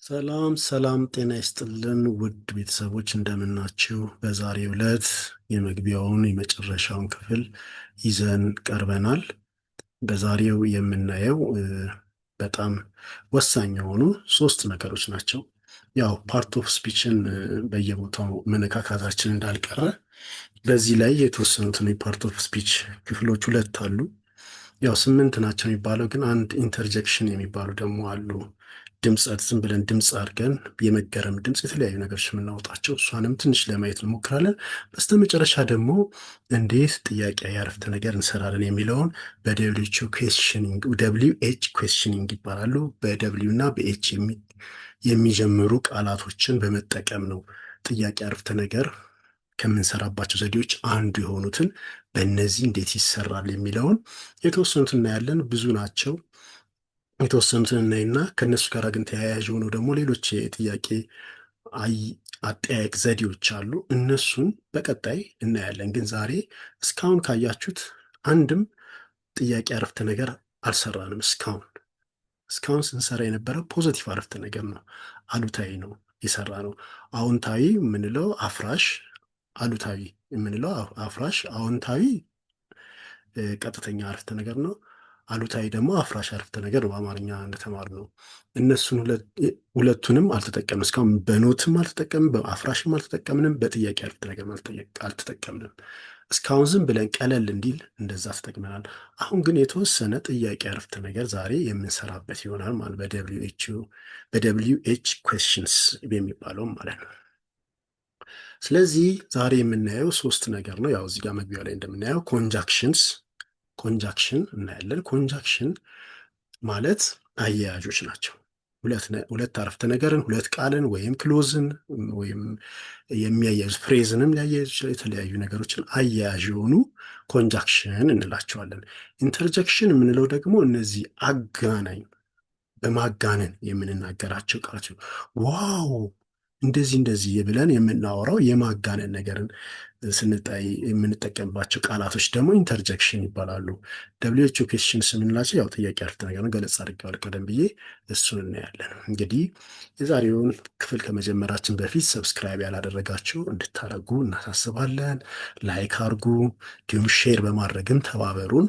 ሰላም ሰላም፣ ጤና ይስጥልን ውድ ቤተሰቦች እንደምናችሁ። በዛሬው ዕለት የመግቢያውን የመጨረሻውን ክፍል ይዘን ቀርበናል። በዛሬው የምናየው በጣም ወሳኝ የሆኑ ሶስት ነገሮች ናቸው። ያው ፓርት ኦፍ ስፒችን በየቦታው መነካካታችን እንዳልቀረ በዚህ ላይ የተወሰኑትን የፓርት ኦፍ ስፒች ክፍሎች ሁለት አሉ። ያው 8 ናቸው የሚባለው ግን አንድ ኢንተርጀክሽን የሚባሉ ደግሞ አሉ። ድምፀት ዝም ብለን ድምፅ አድርገን የመገረም ድምፅ የተለያዩ ነገሮች የምናወጣቸው እሷንም ትንሽ ለማየት እንሞክራለን። በስተመጨረሻ ደግሞ እንዴት ጥያቄ የአረፍተ ነገር እንሰራለን የሚለውን ደብሊው ኤች ኩዌስችኒንግ ይባላሉ። በደብሊው እና በኤች የሚጀምሩ ቃላቶችን በመጠቀም ነው ጥያቄ አረፍተ ነገር ከምንሰራባቸው ዘዴዎች አንዱ የሆኑትን በእነዚህ እንዴት ይሰራል የሚለውን የተወሰኑትን እናያለን። ብዙ ናቸው። የተወሰኑትን እናይና ከእነሱ ጋር ግን ተያያዥ ሆነው ደግሞ ሌሎች የጥያቄ አጠያየቅ ዘዴዎች አሉ። እነሱን በቀጣይ እናያለን። ግን ዛሬ እስካሁን ካያችሁት አንድም ጥያቄ አረፍተ ነገር አልሰራንም። እስካሁን ስንሰራ የነበረው ፖዘቲቭ አረፍተ ነገር ነው፣ አሉታዊ ነው የሰራ ነው። አዎንታዊ የምንለው አፍራሽ፣ አሉታዊ የምንለው አፍራሽ፣ አዎንታዊ ቀጥተኛ አረፍተ ነገር ነው። አሉታዊ ደግሞ አፍራሽ አረፍተ ነገር ነው። በአማርኛ እንደተማር ነው። እነሱን ሁለቱንም አልተጠቀምንም። እስካሁን በኖትም አልተጠቀምንም፣ በአፍራሽም አልተጠቀምንም፣ በጥያቄ አረፍተ ነገር አልተጠቀምንም። እስካሁን ዝም ብለን ቀለል እንዲል እንደዛ ተጠቅመናል። አሁን ግን የተወሰነ ጥያቄ አረፍተ ነገር ዛሬ የምንሰራበት ይሆናል ማለት በደብሊው ኤች ኩዌስችንስ የሚባለው ማለት ነው። ስለዚህ ዛሬ የምናየው ሶስት ነገር ነው። ያው እዚህ ጋር መግቢያው ላይ እንደምናየው ኮንጃክሽን እናያለን። ኮንጃክሽን ማለት አያያዦች ናቸው። ሁለት አረፍተ ነገርን፣ ሁለት ቃልን ወይም ክሎዝን ወይም የሚያያዙ ፍሬዝንም ሊያያዙ የተለያዩ ነገሮችን አያያዥ የሆኑ ኮንጃክሽን እንላቸዋለን። ኢንተርጀክሽን የምንለው ደግሞ እነዚህ አጋናኝ በማጋነን የምንናገራቸው ቃላት ዋው እንደዚህ ብለን የምናወራው የማጋነን ነገርን ስንጣይ የምንጠቀምባቸው ቃላቶች ደግሞ ኢንተርጀክሽን ይባላሉ። ደብሊው ኤች ኩዌስችንስ የምንላቸው ያው ጥያቄ አረፍተ ነገር ነው። ገለጽ አድርገዋል ቀደም ብዬ፣ እሱን እናያለን። እንግዲህ የዛሬውን ክፍል ከመጀመራችን በፊት ሰብስክራይብ ያላደረጋችሁ እንድታደርጉ እናሳስባለን። ላይክ አድርጉ፣ እንዲሁም ሼር በማድረግም ተባበሩን።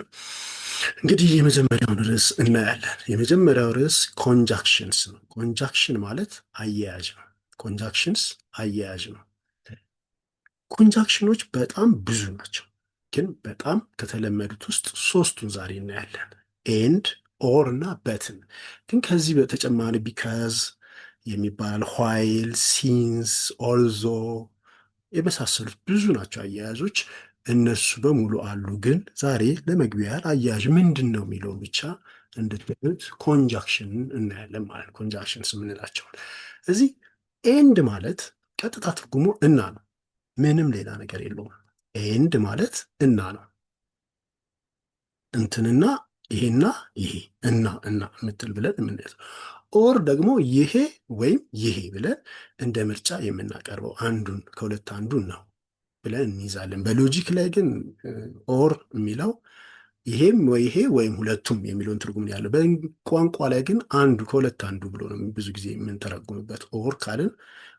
እንግዲህ የመጀመሪያውን ርዕስ እናያለን። የመጀመሪያው ርዕስ ኮንጃክሽንስ ነው። ኮንጃክሽን ማለት አያያዥ ነው። ኮንጃክሽንስ አያያዥ ነው። ኮንጃክሽኖች በጣም ብዙ ናቸው፣ ግን በጣም ከተለመዱት ውስጥ ሶስቱን ዛሬ እናያለን። ኤንድ፣ ኦር እና በትን። ግን ከዚህ በተጨማሪ ቢካዝ የሚባል ዋይል፣ ሲንስ፣ ኦልዞ የመሳሰሉት ብዙ ናቸው አያያዞች። እነሱ በሙሉ አሉ። ግን ዛሬ ለመግቢያ ያህል አያያዥ ምንድን ነው የሚለው ብቻ እንድትሉት ኮንጃክሽን እናያለን ማለት ነው። ኮንጃክሽንስ የምንላቸውን እዚህ ኤንድ ማለት ቀጥታ ትርጉሙ እና ነው። ምንም ሌላ ነገር የለውም። ኤንድ ማለት እና ነው። እንትንና ይሄና ይሄ እና የምትል ብለን የምንያዘው። ኦር ደግሞ ይሄ ወይም ይሄ ብለን እንደ ምርጫ የምናቀርበው አንዱን ከሁለት አንዱን ነው ብለን እንይዛለን። በሎጂክ ላይ ግን ኦር የሚለው ይሄም ወይ ይሄ ወይም ሁለቱም የሚለውን ትርጉም ያለው። በቋንቋ ላይ ግን አንዱ ከሁለት አንዱ ብሎ ነው ብዙ ጊዜ የምንተረጉምበት። ኦር ካልን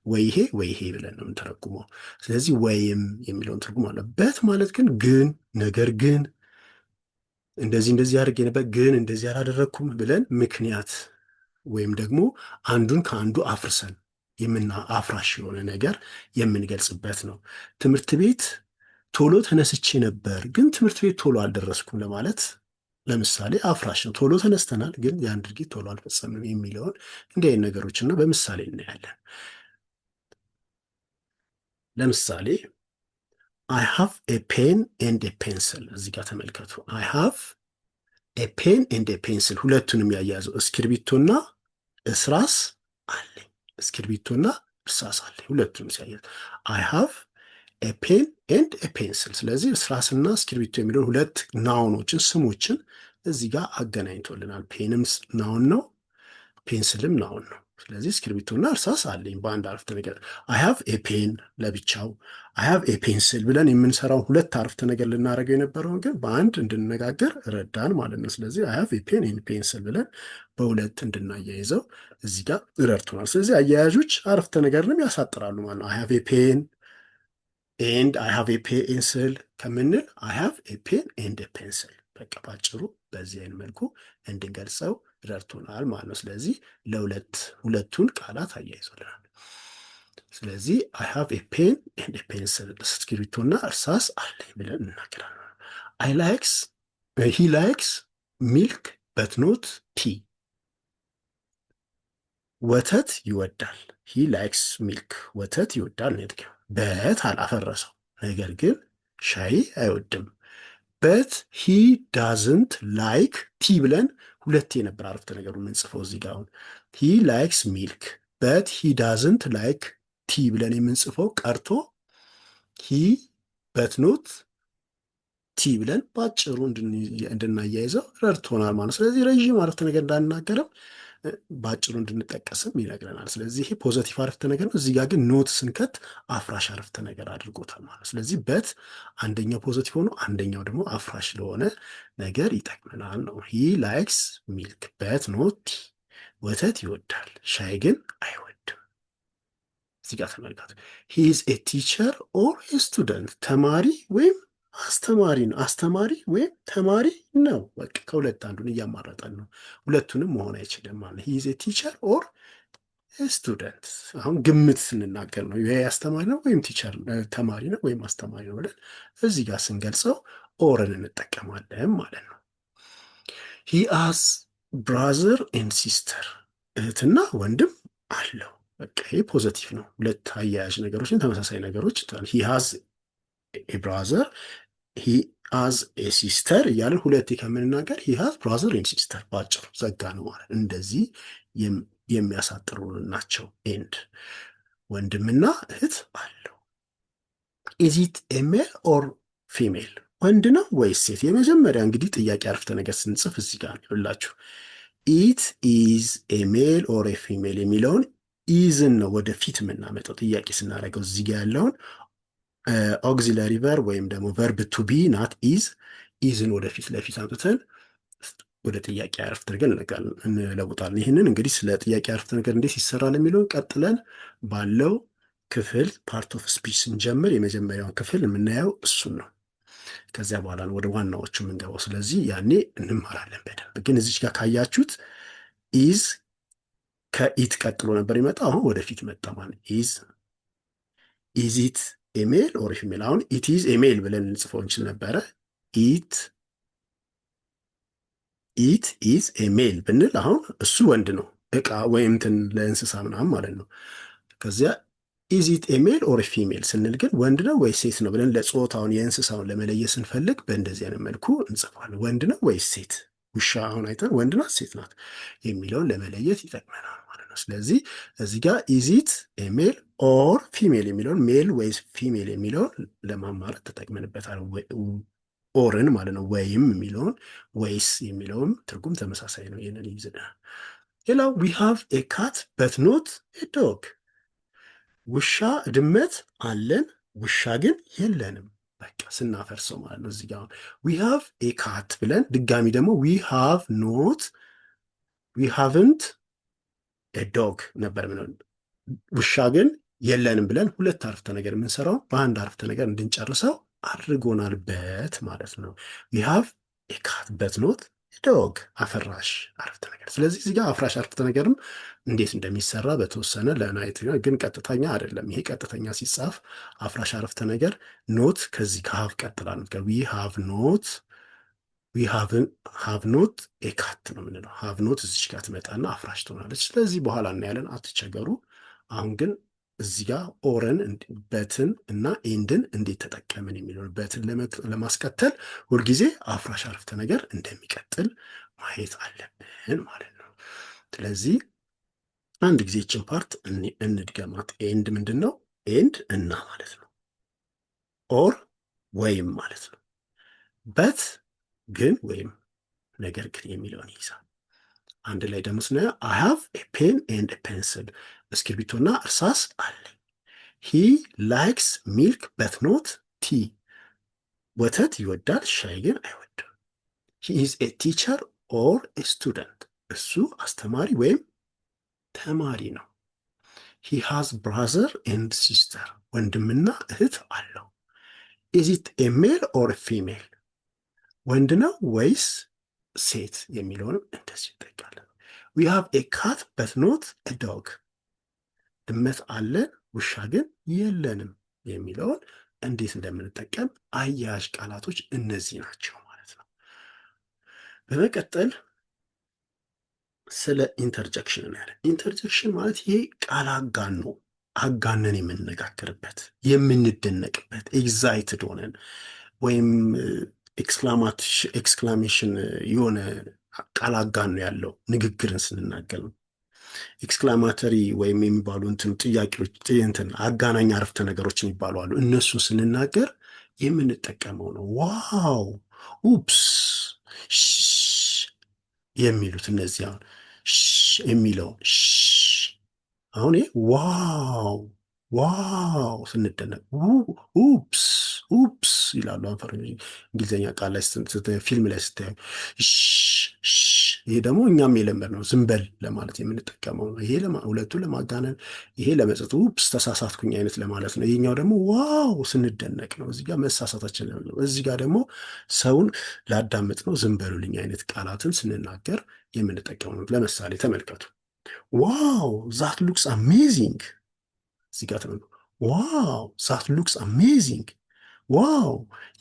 ወይ ይሄ ብለን ነው የምንተረጉመው። ስለዚህ ወይም የሚለውን ትርጉም አለበት ማለት ግን ነገር ግን እንደዚህ አድርጌ ነበር ግን እንደዚህ አላደረግኩም ብለን ምክንያት ወይም ደግሞ አንዱን ከአንዱ አፍርሰን አፍራሽ የሆነ ነገር የምንገልጽበት ነው። ትምህርት ቤት ቶሎ ተነስቼ ነበር ግን ትምህርት ቤት ቶሎ አልደረስኩም ለማለት ለምሳሌ አፍራሽ ነው። ቶሎ ተነስተናል ግን ያን ድርጊት ቶሎ አልፈጸምም የሚለውን እንዲህ አይነት ነገሮችን ነው በምሳሌ እናያለን። ለምሳሌ I have a pen and a pencil። እዚህ ጋር ተመልከቱ። I have a pen and a pencil ሁለቱንም ያያዘው እስክርቢቶና እርሳስ አለኝ። እስክርቢቶና እርሳስ አለኝ ሁለቱንም ሲያያዝ I have a pen and a pencil። ስለዚህ እርሳስና እስክርቢቶ የሚለውን ሁለት ናውኖችን ስሞችን እዚህ ጋር አገናኝቶልናል። ፔንም ናውን ነው፣ ፔንስልም ናውን ነው። ስለዚህ እስክሪብቶና እርሳስ አለኝ በአንድ አረፍተ ነገር። አይ ሃቭ ኤ ፔን ለብቻው፣ አይ ሃቭ ኤ ፔንስል ብለን የምንሰራውን ሁለት አረፍተ ነገር ልናደርገው የነበረውን ግን በአንድ እንድንነጋገር ረዳን ማለት ነው። ስለዚህ አይ ሃቭ ኤ ፔን ኤንድ ፔንስል ብለን በሁለት እንድናያይዘው እዚህ ጋር ረድቶናል። ስለዚህ አያያዦች አረፍተ ነገርንም ያሳጥራሉ ማለት ነው። አይ ሃቭ ኤ ፔን ኤንድ አይ ሃቭ ኤ ፔንስል ከምንል አይ ሃቭ ኤ ፔን ኤንድ ኤ ፔንስል በቃ ባጭሩ በዚህ አይነት መልኩ እንድንገልጸው ረድቶናል ማለት ነው። ስለዚህ ሁለቱን ቃላት አያይዞልናል። ስለዚህ አይ ሃቭ ኤ ፔን ኤንድ ኤ ፔንስል እስክሪብቶና እርሳስ አለኝ ብለን እናገራለን። ሂ ላይክስ ሚልክ በት ኖት ቲ። ወተት ይወዳል። ሂ ላይክስ ሚልክ ወተት ይወዳል ነው። በት አላፈረሰው፣ ነገር ግን ሻይ አይወድም። በት ሂ ዳዝንት ላይክ ቲ ብለን ሁለቴ ነበር አረፍተ ነገሩ የምንጽፈው እዚህ ጋር። አሁን ሂ ላይክስ ሚልክ በት ሂ ዳዝንት ላይክ ቲ ብለን የምንጽፈው ቀርቶ ሂ በት ኖት ቲ ብለን በአጭሩ እንድናያይዘው ረድቶናል ማለት። ስለዚህ ረዥም አረፍተ ነገር እንዳንናገርም በአጭሩ እንድንጠቀስም ይነግረናል። ስለዚህ ይሄ ፖዘቲቭ አረፍተ ነገር ነው። እዚህ ጋር ግን ኖት ስንከት አፍራሽ አረፍተ ነገር አድርጎታል ማለት። ስለዚህ በት አንደኛው ፖዘቲቭ ሆኖ አንደኛው ደግሞ አፍራሽ ለሆነ ነገር ይጠቅመናል ነው። ሂ ላይክስ ሚልክ በት ኖት ቲ። ወተት ይወዳል፣ ሻይ ግን አይወድም። እዚህ ጋር ተመልከቱ። ሂ ኢዝ ኤ ቲቸር ኦር ኤ ስቱደንት። ተማሪ ወይም አስተማሪ ነው። አስተማሪ ወይም ተማሪ ነው። በቃ ከሁለት አንዱን እያማረጠን ነው። ሁለቱንም መሆን አይችልም ማለት ሂ ኢዝ ኤ ቲቸር ኦር ስቱደንት። አሁን ግምት ስንናገር ነው ይሄ አስተማሪ ነው ወይም ቲቸር ተማሪ ነው ወይም አስተማሪ ነው ብለን እዚህ ጋር ስንገልጸው ኦርን እንጠቀማለን ማለት ነው። ሂ ሃዝ ብራዘር ኤንድ ሲስተር። እህትና ወንድም አለው። በቃ ይሄ ፖዘቲቭ ነው። ሁለት አያያዥ ነገሮችን ተመሳሳይ ነገሮች ሂ ሃዝ ኤ ብራዘር ሂ ሃዝ ኤ ሲስተር እያለን ሁለቴ ከምንናገር ሂ ሃዝ ብራዘር ኤንድ ሲስተር ባጭሩ ዘጋ ነው ማለት። እንደዚህ የሚያሳጥሩ ናቸው። ኤንድ ወንድምና እህት አለው። ኢዝ ኢት ኤ ሜል ኦር ፊሜል? ወንድ ነው ወይስ ሴት? የመጀመሪያ እንግዲህ ጥያቄ አረፍተ ነገር ስንጽፍ እዚህ ጋር ይኸውላችሁ ኢት ኢዝ ኤ ሜል ኦር ኤ ፊሜል የሚለውን ኢዝን ነው ወደፊት የምናመጣው ጥያቄ ስናደርገው እዚህ ጋር ያለውን ኦግዚለሪ ቨርብ ወይም ደግሞ ቨርብ ቱ ቢ ናት ኢዝን ወደፊት ለፊት አምጥተን ወደ ጥያቄ አረፍተ ነገር እንለውጣለን። ይህንን እንግዲህ ስለ ጥያቄ አረፍተ ነገር እንዴት ይሰራል የሚለውን ቀጥለን ባለው ክፍል ፓርት ኦፍ ስፒች ስንጀምር የመጀመሪያውን ክፍል የምናየው እሱን ነው። ከዚያ በኋላ ነው ወደ ዋናዎቹ የምንገባው። ስለዚህ ያኔ እንማራለን በደንብ። ግን እዚች ጋር ካያችሁት ኢዝ ከኢት ቀጥሎ ነበር ይመጣ፣ አሁን ወደፊት መጣ ማለት ኢዝ ኢት ኤሜል ኦር ፊሜል? አሁን ኢት ኢዝ ኤሜል ብለን እንጽፈው እንችል ነበረ። ኢት ኢዝ ኤሜል ብንል አሁን እሱ ወንድ ነው፣ እቃ ወይም እንትን ለእንስሳ ምናምን ማለት ነው። ከዚያ ኢዝ ኢት ኤሜል ኦር ፊሜል ስንል ግን ወንድ ነው ወይ ሴት ነው ብለን ለጾታውን የእንስሳውን ለመለየት ስንፈልግ በእንደዚህ አይነት መልኩ እንጽፋለን። ወንድ ነው ወይስ ሴት? ውሻ አሁን አይተን ወንድ ናት ሴት ናት የሚለውን ለመለየት ይጠቅመናል ማለት ነው። ስለዚህ እዚህ ጋር ኢዝ ኢት ኤሜል ኦር ፊሜል የሚለውን ሜል ወይስ ፊሜል የሚለውን ለማማረት ተጠቅመንበታል። ኦርን ማለት ነው። ወይም የሚለውን ወይስ የሚለውም ትርጉም ተመሳሳይ ነው። ይህንን ይይዝልናል። ሌላው ዊ ሃቭ ኤ ካት በት ኖት ኤ ዶግ። ውሻ ድመት አለን፣ ውሻ ግን የለንም። በቃ ስናፈርሰው ማለት ነው። እዚህ ጋር ዊ ሃቭ ኤ ካት ብለን ድጋሚ ደግሞ ዊ ሃቭንት ኤ ዶግ ነበር ምንሆን፣ ውሻ ግን የለንም ብለን ሁለት አረፍተ ነገር የምንሰራው በአንድ አረፍተ ነገር እንድንጨርሰው አድርጎናል በት ማለት ነው። ዊ ሃቭ ኤ ካት በት ኖት ዶግ አፈራሽ አረፍተ ነገር። ስለዚህ እዚህ ጋር አፍራሽ አረፍተ ነገርም እንዴት እንደሚሰራ በተወሰነ ለናይት ግን ቀጥተኛ አይደለም። ይሄ ቀጥተኛ ሲጻፍ አፍራሽ አረፍተ ነገር ኖት ከዚህ ከሀቭ ቀጥላ ነው። ዊ ሃቭ ኖት ኤ ካት ነው የምንለው። ሃቭ ኖት እዚች ጋር ትመጣና አፍራሽ ትሆናለች። ስለዚህ በኋላ እናያለን፣ አትቸገሩ። አሁን ግን እዚህ ጋር ኦረን በትን እና ኤንድን እንዴት ተጠቀምን የሚለው በትን ለማስቀጠል ሁልጊዜ አፍራሽ አረፍተ ነገር እንደሚቀጥል ማየት አለብን ማለት ነው። ስለዚህ አንድ ጊዜ ይችን ፓርት እንድገማት። ኤንድ ምንድን ነው? ኤንድ እና ማለት ነው። ኦር ወይም ማለት ነው። በት ግን ወይም ነገር ግን የሚለውን ይይዛል። አንድ ላይ ደግሞ ስናየው አይ ሃቭ ኤ ፔን ኤንድ ኤ ፔንስል፣ እስክሪብቶና እርሳስ አለኝ። ሂ ላይክስ ሚልክ በት ኖት ቲ፣ ወተት ይወዳል ሻይ ግን አይወድም። ሂ ኢዝ ኤ ቲቸር ኦር ኤ ስቱደንት፣ እሱ አስተማሪ ወይም ተማሪ ነው። ሂ ሃዝ ብራዘር ኤንድ ሲስተር፣ ወንድምና እህት አለው። ኢዝ ኢት ኤ ሜል ኦር ፊሜል፣ ወንድ ነው ወይስ ሴት የሚለውንም እንደዚህ ይጠይቃለን። ዊ ሃቭ ኤ ካት በት ኖት ኤ ዶግ፣ ድመት አለን ውሻ ግን የለንም የሚለውን እንዴት እንደምንጠቀም አያያዥ ቃላቶች እነዚህ ናቸው ማለት ነው። በመቀጠል ስለ ኢንተርጀክሽን እናያለን። ኢንተርጀክሽን ማለት ይሄ ቃል አጋኖ አጋነን የምንነጋገርበት የምንደነቅበት ኤግዛይትድ ሆነን ወይም ኤክስክላሜሽን የሆነ ቃል አጋኖ ያለው ንግግርን ስንናገር ነው። ኤክስክላማተሪ ወይም የሚባሉ እንትን ጥያቄዎች እንትን አጋናኝ አረፍተ ነገሮች የሚባሉ አሉ። እነሱን ስንናገር የምንጠቀመው ነው። ዋው፣ ኡፕስ፣ የሚሉት እነዚህ አሁን የሚለው አሁን ዋው ዋው ስንደነቅ ኡፕስ ኡፕስ ይላሉ። ፈረንጆች እንግሊዝኛ ቃል ላይ ፊልም ላይ ስታዩ ይሄ ደግሞ እኛም የለመድነው ዝም በል ለማለት የምንጠቀመው ነው። ይሄ ሁለቱ ለማጋነን፣ ይሄ ለመጸጥ ኡፕስ ተሳሳትኩኝ አይነት ለማለት ነው። ይሄኛው ደግሞ ዋው ስንደነቅ ነው። እዚህ ጋር መሳሳታችን ነው። እዚህ ጋር ደግሞ ሰውን ላዳምጥ ነው ዝም በሉልኝ አይነት ቃላትን ስንናገር የምንጠቀመው ነው። ለምሳሌ ተመልከቱ። ዋው ዛት ሉክስ አሜዚንግ፣ እዚህ ጋር ተመልከቱ። ዋው ዛት ሉክስ አሜዚንግ፣ ዋው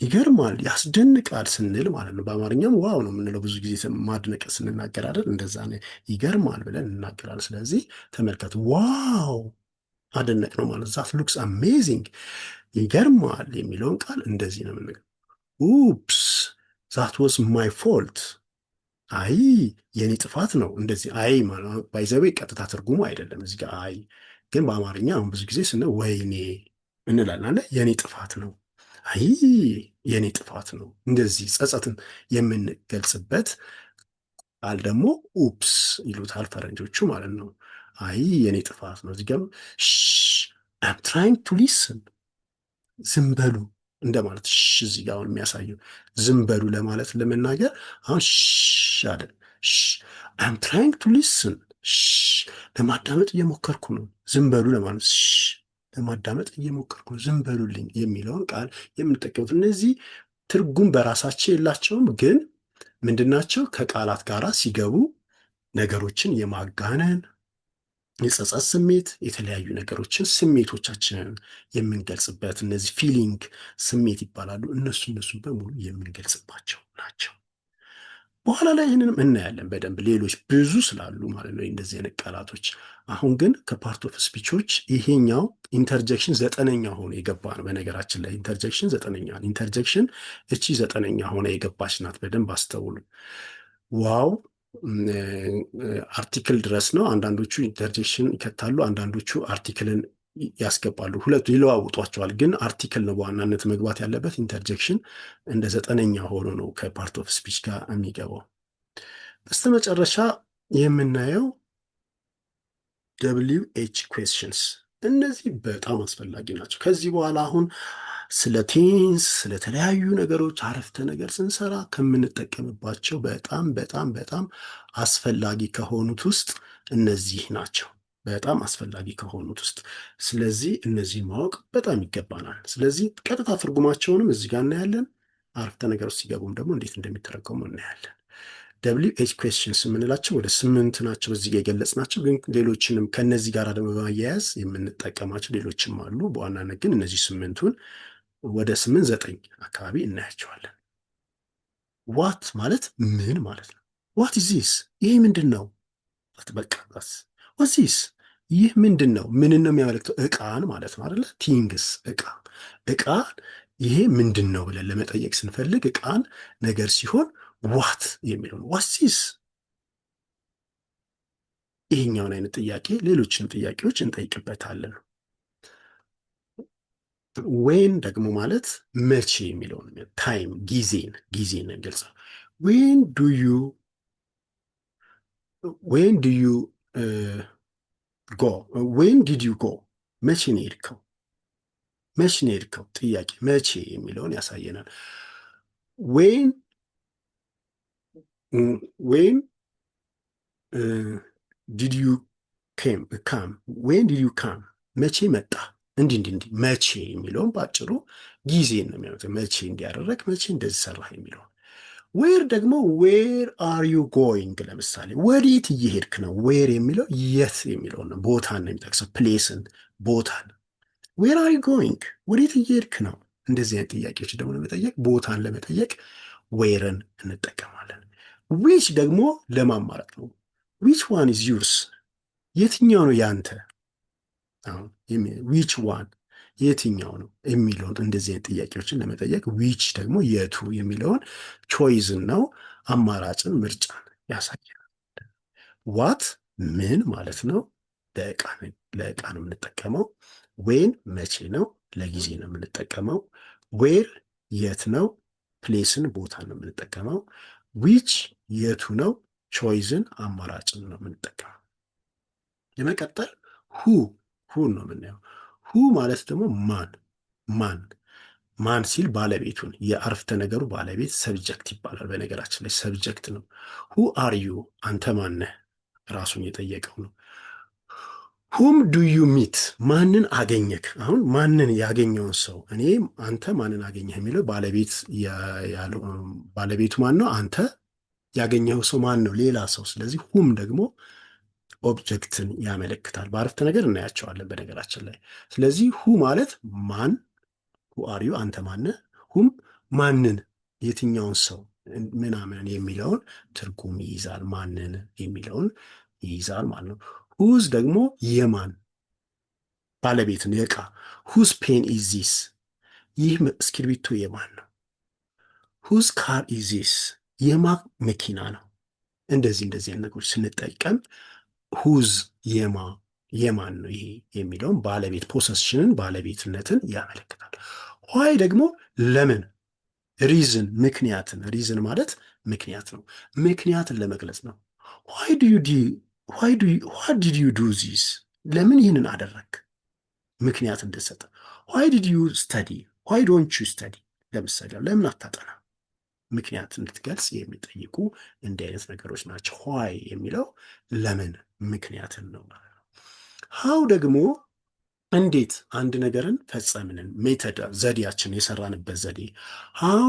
ይገርማል፣ ያስደንቃል ስንል ማለት ነው። በአማርኛም ዋው ነው የምንለው ብዙ ጊዜ ማድነቅ ስንናገር አይደል? እንደዛ ነው። ይገርማል ብለን እንናገራለን። ስለዚህ ተመልከቱ፣ ዋው አደነቅ ነው ማለት ዛት ሉክስ አሜዚንግ፣ ይገርማል የሚለውን ቃል እንደዚህ ነው የምንለው። ኡፕስ ዛት ዋዝ ማይ ፎልት፣ አይ የኔ ጥፋት ነው። እንደዚህ አይ ማለት ባይዘዌ ቀጥታ ትርጉሙ አይደለም እዚህ ጋር አይ፣ ግን በአማርኛ አሁን ብዙ ጊዜ ስነ ወይኔ እንላለን። የኔ ጥፋት ነው፣ አይ የኔ ጥፋት ነው። እንደዚህ ጸጸትን የምንገልጽበት ቃል ደግሞ ኡፕስ ይሉታል ፈረንጆቹ ማለት ነው። አይ የኔ ጥፋት ነው። እዚህ ጋር አም ትራይንግ ቱ ሊስን፣ ዝም በሉ እንደማለት እዚህ ጋር አሁን የሚያሳየው ዝም በሉ ለማለት ለመናገር አሁን አለ አም ትራይንግ ቱ ሊስን፣ ለማዳመጥ እየሞከርኩ ነው። ዝም በሉ ለማለት ለማዳመጥ እየሞከርኩ ነው፣ ዝም በሉልኝ የሚለውን ቃል የምንጠቀሙት። እነዚህ ትርጉም በራሳቸው የላቸውም፣ ግን ምንድናቸው? ከቃላት ጋር ሲገቡ ነገሮችን የማጋነን የጸጸት ስሜት፣ የተለያዩ ነገሮችን ስሜቶቻችንን የምንገልጽበት እነዚህ ፊሊንግ ስሜት ይባላሉ። እነሱ በሙሉ የምንገልጽባቸው ናቸው። በኋላ ላይ ይህንንም እናያለን በደንብ ሌሎች ብዙ ስላሉ ማለት ነው እንደዚህ አይነት ቃላቶች። አሁን ግን ከፓርት ኦፍ ስፒቾች ይሄኛው ኢንተርጀክሽን 9ኛ ሆኖ የገባ ነው። በነገራችን ላይ ኢንተርጀክሽን 9ኛ ኢንተርጀክሽን እቺ 9ኛ ሆነ የገባች ናት። በደንብ አስተውሉ። ዋው አርቲክል ድረስ ነው። አንዳንዶቹ ኢንተርጀክሽን ይከታሉ፣ አንዳንዶቹ አርቲክልን ያስገባሉ። ሁለቱ ይለዋውጧቸዋል፣ ግን አርቲክል ነው በዋናነት መግባት ያለበት። ኢንተርጀክሽን እንደ 9ኛ ሆኖ ነው ከፓርት ኦፍ ስፒች ጋር የሚገባው። በስተመጨረሻ የምናየው WH ኩዌስችንስ። እነዚህ በጣም አስፈላጊ ናቸው። ከዚህ በኋላ አሁን ስለ ቴንስ ስለተለያዩ ነገሮች አረፍተ ነገር ስንሰራ ከምንጠቀምባቸው በጣም በጣም በጣም አስፈላጊ ከሆኑት ውስጥ እነዚህ ናቸው። በጣም አስፈላጊ ከሆኑት ውስጥ። ስለዚህ እነዚህን ማወቅ በጣም ይገባናል። ስለዚህ ቀጥታ ትርጉማቸውንም እዚህ ጋር እናያለን። አረፍተ ነገር ውስጥ ሲገቡም ደግሞ እንዴት እንደሚተረጎሙ እናያለን። WH ኩዌስችንስ የምንላቸው ወደ 8 ናቸው እዚህ ጋር የገለጽናቸው፣ ግን ሌሎችንም ከነዚህ ጋር ደግሞ በማያያዝ የምንጠቀማቸው ሌሎችም አሉ። በዋናነት ግን እነዚህ 8ቱን ወደ 8-9 አካባቢ እናያቸዋለን። ዋት ማለት ምን ማለት ነው? ዋት ኢዝ ዚስ፣ ይሄ ምንድን ነው? በቃ ወዚስ ይህ ምንድን ነው? ምንን ነው የሚያመለክተው? እቃን ማለት ነው አይደለ? ቲንግስ እቃ ይሄ ምንድን ነው ብለን ለመጠየቅ ስንፈልግ እቃን ነገር ሲሆን ዋት የሚለውን ዋሲስ፣ ይሄኛውን አይነት ጥያቄ ሌሎችንም ጥያቄዎች እንጠይቅበታለን። ዌን ደግሞ ማለት መቼ የሚለውን ታይም ጊዜን ነው የሚገልጸው። ዌን ዱ ዩ ዌን ዱ ዩ ጎ ዌን ዲድ ዩ ጎ መቼ ነው የሄድከው? መቼ ነው የሄድከው? ጥያቄ መቼ የሚለውን ያሳየናል። ዌን ዌን ዲድ ዩ ካም ዌን ዲድ ዩ ካም መቼ መጣ? እንዲህ እንዲህ እንዲህ መቼ የሚለውን በአጭሩ ጊዜን ነው የሚያመጣው። መቼ እንዲያደረግ መቼ እንደዚህ ሰራህ የሚለውን። ዌር ደግሞ ዌር አር ዩ ጎይንግ፣ ለምሳሌ ወዴት እየሄድክ ነው? ዌር የሚለው የት የሚለውን ነው፣ ቦታን ነው የሚጠቅሰው፣ ፕሌስን፣ ቦታን። ዌር አር ዩ ጎይንግ ወዴት እየሄድክ ነው? እንደዚህ አይነት ጥያቄዎች ደግሞ ለመጠየቅ ቦታን ለመጠየቅ ዌርን እንጠቀማለን። ዊች ደግሞ ለማማረጥ ነው። ዊች ዋን ኢዝ ዩርስ የትኛው ነው ያንተ? አሁን ዊች ዋን የትኛው ነው የሚለውን እንደዚህ አይነት ጥያቄዎችን ለመጠየቅ ዊች ደግሞ የቱ የሚለውን ቾይዝን ነው፣ አማራጭን፣ ምርጫን ያሳያል። ዋት ምን ማለት ነው? ለዕቃ ነው የምንጠቀመው። ዌን መቼ ነው? ለጊዜ ነው የምንጠቀመው። ዌር የት ነው? ፕሌስን፣ ቦታን ነው የምንጠቀመው። ዊች የቱ ነው? ቾይዝን፣ አማራጭን ነው የምንጠቀመው። የመቀጠል ሁን ነው የምናየው። ሁ ማለት ደግሞ ማን ሲል ባለቤቱን፣ የአረፍተ ነገሩ ባለቤት ሰብጀክት ይባላል። በነገራችን ላይ ሰብጀክት ነው። ሁ አር ዩ አንተ ማነህ? ራሱን የጠየቀው ነው። ሁም ዱ ዩ ሚት ማንን አገኘክ? አሁን ማንን ያገኘውን ሰው እኔ አንተ ማንን አገኘህ የሚለው ባለቤቱ ማን ነው? አንተ። ያገኘው ሰው ማን ነው? ሌላ ሰው። ስለዚህ ሁም ደግሞ ኦብጀክትን ያመለክታል። በአረፍተ ነገር እናያቸዋለን በነገራችን ላይ። ስለዚህ ሁ ማለት ማን፣ ሁ አር ዩ አንተ ማነህ፣ ሁም ማንን፣ የትኛውን ሰው ምናምን የሚለውን ትርጉም ይይዛል። ማንን የሚለውን ይይዛል ማለት ነው። ሁዝ ደግሞ የማን ባለቤትን፣ የዕቃ። ሁዝ ፔን ኢዝ ዚስ ይህ እስክሪብቶ የማን ነው? ሁዝ ካር ኢዝ ዚስ የማ መኪና ነው? እንደዚህ አይነት ነገሮች ስንጠቀም ሁዝ የማን ነው ይሄ የሚለውን ባለቤት፣ ፖሰሽንን፣ ባለቤትነትን ያመለክታል። ዋይ ደግሞ ለምን፣ ሪዝን ምክንያትን። ሪዝን ማለት ምክንያት ነው፣ ምክንያትን ለመግለጽ ነው። ዋይ ዲድ ዩ ዱ ዚስ ለምን ይህንን አደረግ፣ ምክንያት እንድሰጥ። ዋይ ዲድ ዩ ስተዲ ዋይ ዶንት ዩ ስተዲ ለምሳሌ ለምን አታጠና፣ ምክንያት እንድትገልጽ የሚጠይቁ እንዲህ አይነት ነገሮች ናቸው። ዋይ የሚለው ለምን ምክንያትን ነው ማለት ነው። ሃው ደግሞ እንዴት አንድ ነገርን ፈጸምንን፣ ሜተድ ዘዴያችን፣ የሰራንበት ዘዴ። ሃው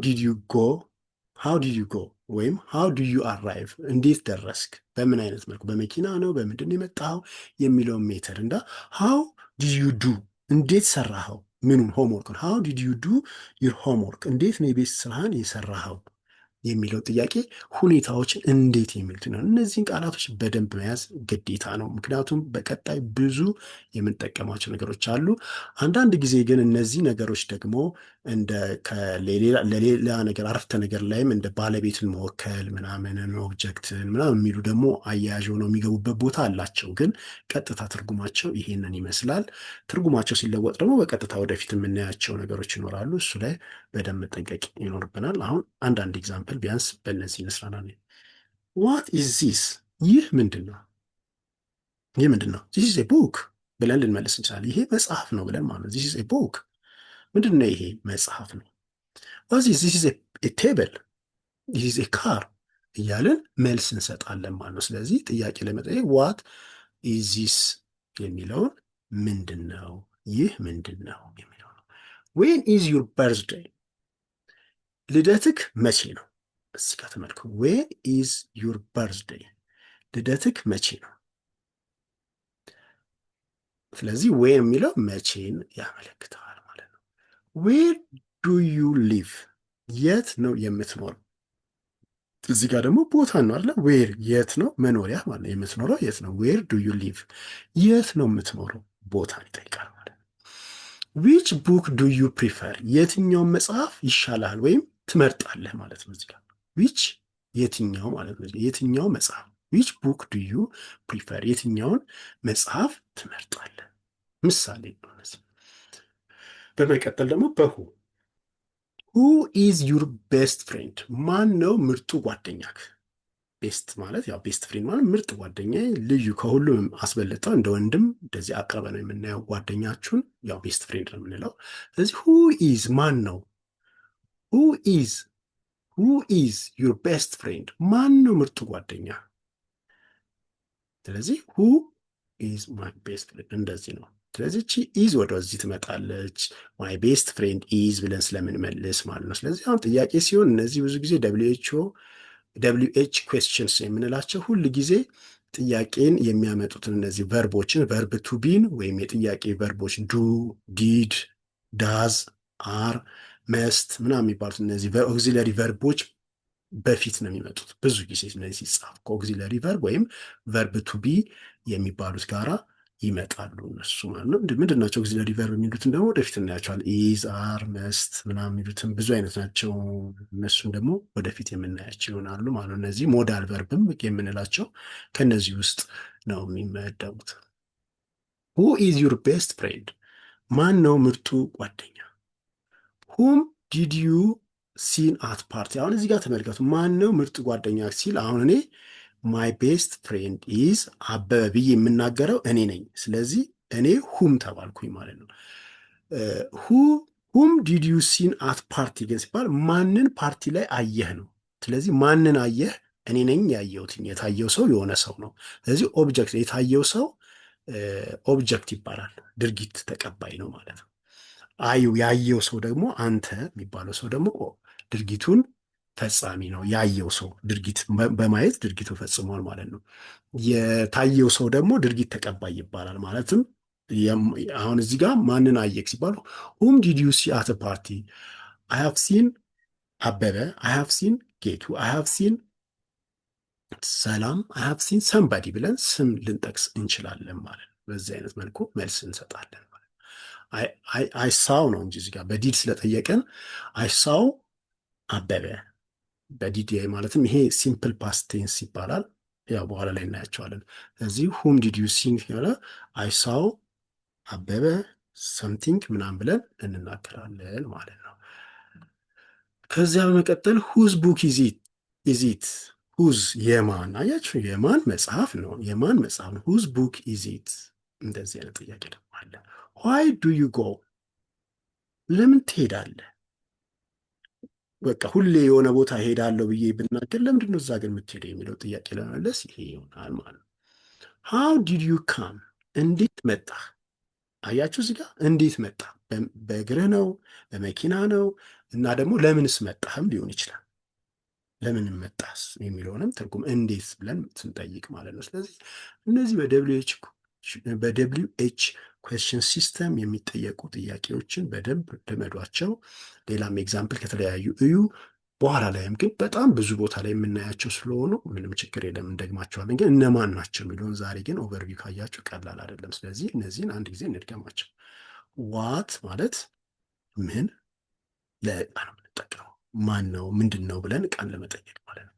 ዲድ ዩ ጎ ወይም ሃው ዱ ዩ አራይቭ እንዴት ደረስክ፣ በምን አይነት መልኩ፣ በመኪና ነው፣ በምንድን ነው የመጣኸው የሚለውን ሜተድ እንዳ ሃው ዲድ ዩ ዱ እንዴት ሰራኸው፣ ምኑን ሆምወርክን። ሃው ዲድ ዩ ዱ ዩር ሆምወርክ እንዴት ነው የቤት ስራህን የሰራኸው የሚለው ጥያቄ ሁኔታዎችን እንዴት የሚሉት ነው። እነዚህን ቃላቶች በደንብ መያዝ ግዴታ ነው። ምክንያቱም በቀጣይ ብዙ የምንጠቀማቸው ነገሮች አሉ። አንዳንድ ጊዜ ግን እነዚህ ነገሮች ደግሞ ለሌላ ነገር አረፍተ ነገር ላይም እንደ ባለቤትን መወከል ምናምንን ኦብጀክትን ምናምን የሚሉ ደግሞ አያያዥ ሆነው የሚገቡበት ቦታ አላቸው። ግን ቀጥታ ትርጉማቸው ይሄንን ይመስላል። ትርጉማቸው ሲለወጥ ደግሞ በቀጥታ ወደፊት የምናያቸው ነገሮች ይኖራሉ። እሱ ላይ በደንብ መጠንቀቅ ይኖርብናል። አሁን አንዳንድ ኤግዛምፕል ቢያንስ በእነዚህ ይመስላል። ዋት ኢዝ ዚስ ይህ ምንድን ነው? ይህ ምንድን ነው? ዚስ ኢዝ ኤ ቡክ ብለን ልንመልስ እንችላለን። ይሄ መጽሐፍ ነው ብለን ማለት ነው። ዚስ ኢዝ ኤ ቡክ ምንድን ነው? ይሄ መጽሐፍ ነው። ዚስ ኢዝ ኤ ቴብል፣ ዚስ ኢዝ ኤ ካር እያልን መልስ እንሰጣለን ማለት ነው። ስለዚህ ጥያቄ ለመጠየቅ ዋት ኢዝ ዚስ የሚለውን ምንድን ነው፣ ይህ ምንድን ነው የሚለው ነው። ዌን ኢዝ ዩር በርዝዴይ ልደትክ መቼ ነው? እዚህ ጋር ተመልከቱ። ዌን ኢዝ ዩር በርዝዴይ ልደትክ መቼ ነው? ስለዚህ ዌን የሚለው መቼን ያመለክተዋል ማለት ነው። ዌር ዱ ዩ ሊቭ የት ነው የምትኖረው? እዚህ ጋር ደግሞ ቦታ ነው አለ። ዌር የት ነው መኖሪያ ማለት ነው። የምትኖረው የት ነው? ዌር ዱ ዩ ሊቭ የት ነው የምትኖረው? ቦታን ይጠይቃል ማለት ነው። ዊች ቡክ ዱ ዩ ፕሪፈር የትኛውን መጽሐፍ ይሻላል ወይም ትመርጣለህ ማለት ነው። እዚህ ጋር ዊች የትኛው ማለት ነው። የትኛው መጽሐፍ፣ ዊች ቡክ ዱ ዩ ፕሪፈር የትኛውን መጽሐፍ ትመርጣለህ። ምሳሌ ነው። በመቀጠል ደግሞ በሁ ሁ ኢዝ ዩር ቤስት ፍሬንድ? ማን ነው ምርጡ ጓደኛክ? ቤስት ማለት ያው ቤስት ፍሬንድ ማለት ምርጥ ጓደኛ፣ ልዩ፣ ከሁሉም አስበልጠው እንደ ወንድም እንደዚህ አቅርበ ነው የምናየው ጓደኛችሁን፣ ያው ቤስት ፍሬንድ ነው የምንለው። ስለዚህ ሁ ኢዝ ማን ነው? ሁ ኢዝ ሁ ኢዝ ዩር ቤስት ፍሬንድ? ማን ነው ምርጡ ጓደኛ? ስለዚህ ሁ ኢዝ ማይ ቤስት ፍሬንድ እንደዚህ ነው። ስለዚህ እቺ ኢዝ ወደዚህ ትመጣለች፣ ማይ ቤስት ፍሬንድ ኢዝ ብለን ስለምንመልስ ማለት ነው። ስለዚህ አሁን ጥያቄ ሲሆን እነዚህ ብዙ ጊዜ ደብሊው ኤች ኩዌስችንስ የምንላቸው ሁል ጊዜ ጥያቄን የሚያመጡትን እነዚህ ቨርቦችን ቨርብ ቱ ቢን ወይም የጥያቄ ቨርቦች ዱ፣ ዲድ፣ ዳዝ፣ አር፣ መስት ምናምን የሚባሉት እነዚህ ኦግዚለሪ ቨርቦች በፊት ነው የሚመጡት ብዙ ጊዜ እነዚህ ሲጻፍ ከኦግዚለሪ ቨርብ ወይም ቨርብ ቱ ቢ የሚባሉት ጋራ ይመጣሉ እነሱ ማለት ነው። ምንድን ናቸው ኦግዚለሪ ቨርብ የሚሉትን ደግሞ ወደፊት እናያቸዋል። ኢዝ፣ አር፣ መስት ምናምን የሚሉትን ብዙ አይነት ናቸው። እነሱን ደግሞ ወደፊት የምናያቸው ይሆናሉ ማለት ነው። እነዚህ ሞዳል ቨርብም የምንላቸው ከነዚህ ውስጥ ነው የሚመደቡት። ሁ ኢዝ ዩር ቤስት ፍሬንድ? ማን ነው ምርጡ ጓደኛ? ሁም ዲድ ዩ ሲን አት ፓርቲ? አሁን እዚህ ጋር ተመልከቱ። ማን ነው ምርጥ ጓደኛ ሲል አሁን እኔ ማይ ቤስት ፍሬንድ ኢዝ አበበ ብዬ የምናገረው እኔ ነኝ። ስለዚህ እኔ ሁም ተባልኩኝ ማለት ነው። ሁም ዲድ ዩ ሲን አት ፓርቲ ግን ሲባል ማንን ፓርቲ ላይ አየህ ነው። ስለዚህ ማንን አየህ? እኔ ነኝ ያየሁት። የታየው ሰው የሆነ ሰው ነው። ስለዚህ ኦብጀክት፣ የታየው ሰው ኦብጀክት ይባላል። ድርጊት ተቀባይ ነው ማለት ነው። ያየው ሰው ደግሞ አንተ የሚባለው ሰው ደግሞ ድርጊቱን ፈጻሚ ነው። ያየው ሰው ድርጊት በማየት ድርጊቱ ፈጽሟል ማለት ነው። የታየው ሰው ደግሞ ድርጊት ተቀባይ ይባላል። ማለትም አሁን እዚህ ጋር ማንን አየክ ሲባሉ ሁም ዲድ ዩ ሲ አት ፓርቲ? አይ ሃቭ ሲን አበበ፣ አይ ሃቭ ሲን ጌቱ፣ አይ ሃቭ ሲን ሰላም፣ አይ ሃቭ ሲን ሰምባዲ ብለን ስም ልንጠቅስ እንችላለን ማለት ነው። በዚህ አይነት መልኩ መልስ እንሰጣለን ማለት ነው። አይሳው ነው እንጂ እዚህ ጋር በዲድ ስለጠየቀን አይሳው አበበ በዲድ ማለትም ይሄ ሲምፕል ፓስት ቴንስ ይባላል። ያው በኋላ ላይ እናያቸዋለን። ስለዚህ ሁም ዲድ ዩ ሲን ያለ አይሳው አበበ ሰምቲንግ ምናምን ብለን እንናገራለን ማለት ነው። ከዚያ በመቀጠል ሁዝ ቡክ ኢዚት? ሁዝ የማን? አያችሁ የማን መጽሐፍ ነው፣ የማን መጽሐፍ ነው። ሁዝ ቡክ ኢዚት? እንደዚህ አይነት ጥያቄ ደግሞ አለ። ዋይ ዱ ዩ ጎ? ለምን ትሄዳለህ? በቃ ሁሌ የሆነ ቦታ ሄዳለሁ ብዬ ብናገር ለምንድን ነው እዛ ግን የምትሄደው የሚለው ጥያቄ ለመመለስ ይሄ ይሆናል ማለት ነው። ሃው ዲድ ዩ ካም? እንዴት መጣህ? አያችሁ እዚህ ጋር እንዴት መጣ? በእግርህ ነው በመኪና ነው? እና ደግሞ ለምንስ መጣህም ሊሆን ይችላል። ለምን መጣስ የሚለውንም ትርጉም እንዴት ብለን ስንጠይቅ ማለት ነው። ስለዚህ እነዚህ በደብሊው ኤች ኩዌስችን ሲስተም የሚጠየቁ ጥያቄዎችን በደንብ ልመዷቸው። ሌላም ኤግዛምፕል ከተለያዩ እዩ። በኋላ ላይም ግን በጣም ብዙ ቦታ ላይ የምናያቸው ስለሆኑ ምንም ችግር የለም እንደግማቸዋለን። ግን እነማን ናቸው የሚለውን ዛሬ ግን ኦቨርቪው ካያቸው ቀላል አይደለም። ስለዚህ እነዚህን አንድ ጊዜ እንድገማቸው። ዋት ማለት ምን ለዕቃ ነው የምንጠቀመው። ማን ነው ምንድን ነው ብለን ዕቃን ለመጠየቅ ማለት ነው።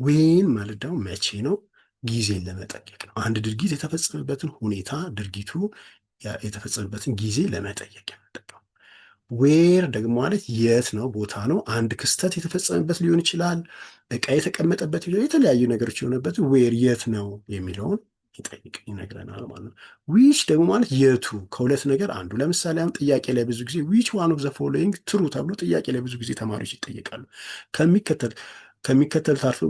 ዌን ማለት ደግሞ መቼ ነው፣ ጊዜን ለመጠየቅ ነው። አንድ ድርጊት የተፈጸመበትን ሁኔታ ድርጊቱ የተፈጸመበትን ጊዜ ለመጠየቅ የምንጠቀመው። ዌር ደግሞ ማለት የት ነው፣ ቦታ ነው። አንድ ክስተት የተፈጸመበት ሊሆን ይችላል፣ ዕቃ የተቀመጠበት የተለያዩ ነገሮች የሆነበት ዌር የት ነው የሚለውን ይነግረናል ማለት ነው። ዊች ደግሞ ማለት የቱ፣ ከሁለት ነገር አንዱ። ለምሳሌ አሁን ጥያቄ ላይ ብዙ ጊዜ ዊች ዋን ኦፍ ዘ ፎሎዊንግ ትሩ ተብሎ ጥያቄ ላይ ብዙ ጊዜ ተማሪዎች ይጠየቃሉ። ከሚከተሉት አርፍ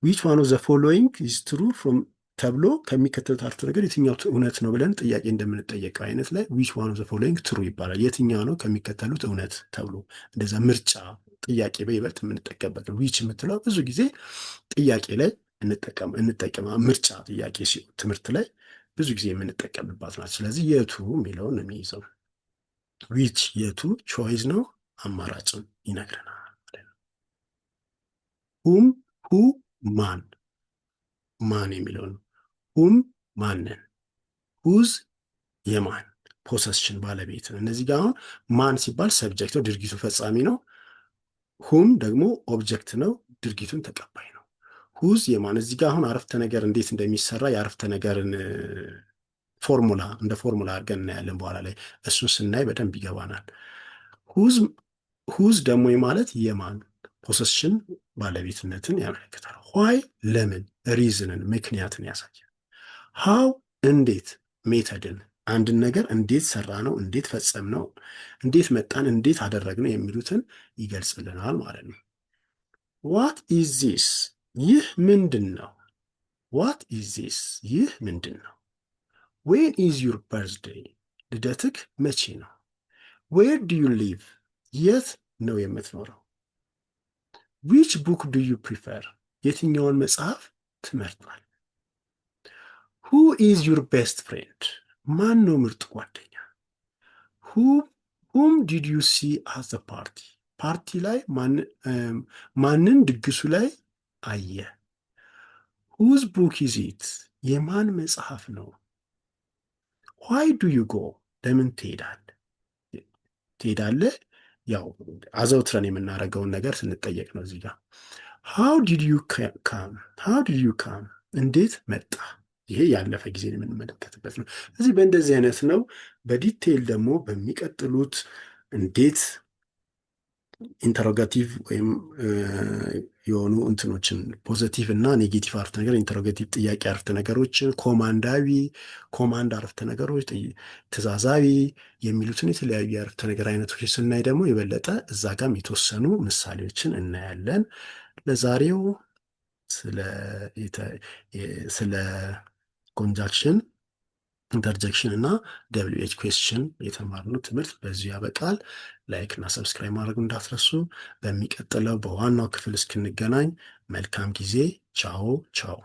ዊች ዋን ኦፍ ዘ ፎሎዊንግ ኢዝ ትሩ ፍሮም ተብሎ ከሚከተሉት አረፍተ ነገር የትኛው እውነት ነው ብለን ጥያቄ እንደምንጠየቀው አይነት ላይ ዊች ዋን ኦፍ ዘ ፎሎዊንግ ትሩ ይባላል። የትኛው ነው ከሚከተሉት እውነት ተብሎ እንደዛ ምርጫ ጥያቄ በይበልጥ የምንጠቀምበት ዊች የምትለው ብዙ ጊዜ ጥያቄ ላይ እንጠቀማ ምርጫ ጥያቄ ሲሆን ትምህርት ላይ ብዙ ጊዜ የምንጠቀምባት ናት። ስለዚህ የቱ የሚለውን ነው የሚይዘው። ዊች የቱ ቾይዝ ነው አማራጭም ይነግረናል። ሁም ሁ ማን የሚለው ነው። ሁም ማንን፣ ሁዝ የማን ፖሰስሽን ባለቤት ነው። እነዚህ ጋር አሁን ማን ሲባል ሰብጀክት ነው፣ ድርጊቱ ፈጻሚ ነው። ሁም ደግሞ ኦብጀክት ነው፣ ድርጊቱን ተቀባይ ነው። ሁዝ የማን እዚህ ጋር አሁን አረፍተ ነገር እንዴት እንደሚሰራ የአረፍተ ነገርን ፎርሙላ እንደ ፎርሙላ አድርገን እናያለን በኋላ ላይ። እሱን ስናይ በደንብ ይገባናል። ሁዝ ደግሞ ማለት የማን ፖሰሽን ባለቤትነትን ያመለክታል። ዋይ ለምን፣ ሪዝንን ምክንያትን ያሳያል። ሃው እንዴት፣ ሜተድን አንድን ነገር እንዴት ሰራ ነው፣ እንዴት ፈጸም ነው፣ እንዴት መጣን፣ እንዴት አደረግ ነው የሚሉትን ይገልጽልናል ማለት ነው። ዋት ኢዝ ዚስ ይህ ምንድን ነው? ዋት ኢዝ ዚስ ይህ ምንድን ነው? ዌን ኢዝ ዩር በርዝዴይ ልደትክ መቼ ነው? ዌር ዱ ዩ ሊቭ የት ነው የምትኖረው? ዊች ቡክ ዱ ዩ ፕሪፈር የትኛውን መጽሐፍ ትመርጣል? ሁ ኢዝ ዩር ቤስት ፍሬንድ ማን ነው ምርጥ ጓደኛ? ሁም ዲድ ዩ ሲ አት ዘ ፓርቲ ፓርቲ ላይ ማንን ድግሱ ላይ አየ? ሁዝ ቡክ ኢዝ ኢት የማን መጽሐፍ ነው? ዋይ ዱ ዩ ጎ ለምን ትሄዳለህ? ያው አዘውትረን የምናደርገውን ነገር ስንጠየቅ ነው እዚህ ጋር። ሃው ዲድ ዩ ካም እንዴት መጣ? ይሄ ያለፈ ጊዜን የምንመለከትበት ነው። እዚህ በእንደዚህ አይነት ነው። በዲቴይል ደግሞ በሚቀጥሉት እንዴት ኢንተሮጋቲቭ ወይም የሆኑ እንትኖችን ፖዘቲቭ እና ኔጌቲቭ አረፍተ ነገር፣ ኢንተሮጋቲቭ ጥያቄ አረፍተ ነገሮችን፣ ኮማንድ አረፍተ ነገሮች፣ ትእዛዛዊ የሚሉትን የተለያዩ የአረፍተ ነገር አይነቶች ስናይ ደግሞ የበለጠ እዛ ጋም የተወሰኑ ምሳሌዎችን እናያለን። ለዛሬው ስለ ኮንጃክሽን፣ ኢንተርጀክሽን እና ደብሊው ኤች ኩዌስችን የተማርነው ትምህርት በዚሁ ያበቃል። ላይክ እና ሰብስክራይብ ማድረግ እንዳትረሱ። በሚቀጥለው በዋናው ክፍል እስክንገናኝ መልካም ጊዜ። ቻው ቻው።